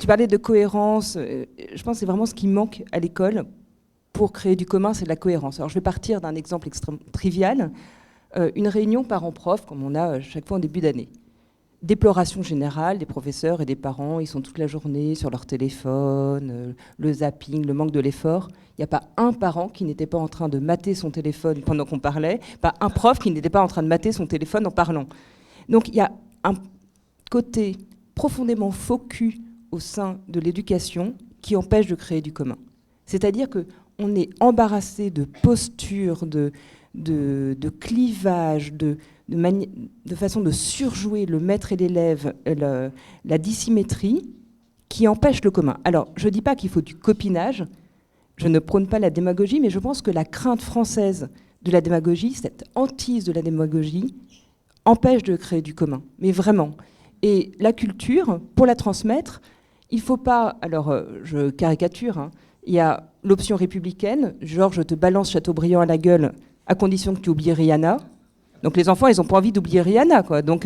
tu parlais de cohérence. Je pense que c'est vraiment ce qui manque à l'école pour créer du commun, c'est de la cohérence. Alors je vais partir d'un exemple extrêmement trivial. Une réunion parents-prof, comme on a chaque fois en début d'année. Déploration générale des professeurs et des parents, ils sont toute la journée sur leur téléphone, le zapping, le manque de l'effort. Il n'y a pas un parent qui n'était pas en train de mater son téléphone pendant qu'on parlait, pas un prof qui n'était pas en train de mater son téléphone en parlant. Donc il y a un côté profondément faux cul au sein de l'éducation qui empêche de créer du commun. C'est-à-dire qu'on est embarrassé de postures, de clivage, de façon de surjouer le maître et l'élève, la dissymétrie qui empêche le commun. Alors, je ne dis pas qu'il faut du copinage, je ne prône pas la démagogie, mais je pense que la crainte française de la démagogie, cette hantise de la démagogie, empêche de créer du commun, mais vraiment. Et la culture, pour la transmettre, il ne faut pas... Alors, je caricature, hein, il y a l'option républicaine, genre je te balance Chateaubriand à la gueule à condition que tu oublies Rihanna. Donc les enfants, ils n'ont pas envie d'oublier Rihanna, quoi. Donc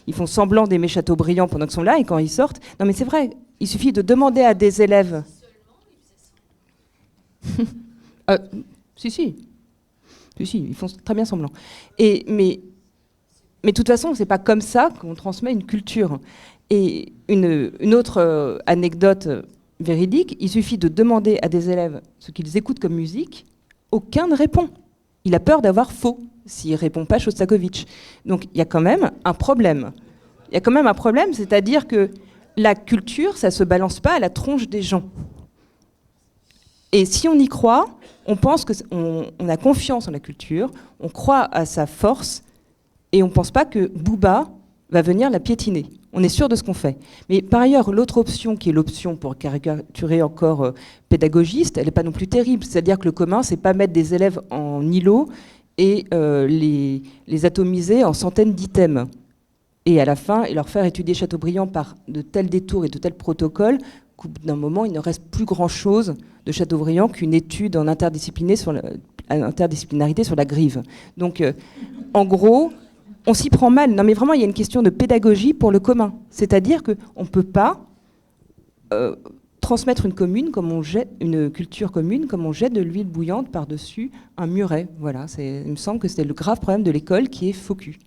ils font semblant d'aimer Chateaubriand pendant qu'ils sont là, et quand ils sortent... Non mais c'est vrai, il suffit de demander à des élèves... Si, ils font très bien semblant. Mais de toute façon, c'est pas comme ça qu'on transmet une culture. Et une autre anecdote véridique, il suffit de demander à des élèves ce qu'ils écoutent comme musique, aucun ne répond. Il a peur d'avoir faux s'il ne répond pas Shostakovich. Donc il y a quand même un problème. C'est-à-dire que la culture, ça ne se balance pas à la tronche des gens. Et si on y croit, on pense qu'on a confiance en la culture, on croit à sa force, et on ne pense pas que Booba va venir la piétiner. On est sûr de ce qu'on fait. Mais par ailleurs, l'autre option, qui est l'option, pour caricaturer encore pédagogiste, elle n'est pas non plus terrible. C'est-à-dire que le commun, c'est pas mettre des élèves en îlots et les atomiser en centaines d'items. Et à la fin, et leur faire étudier Chateaubriand par de tels détours et de tels protocoles qu'au bout d'un moment, il ne reste plus grand-chose de Chateaubriand qu'une étude en interdisciplinarité sur la grive. Donc, en gros... On s'y prend mal. Non, mais vraiment, il y a une question de pédagogie pour le commun. C'est-à-dire qu'on ne peut pas transmettre une culture commune comme on jette de l'huile bouillante par-dessus un muret. Voilà, il me semble que c'est le grave problème de l'école qui est faux cul.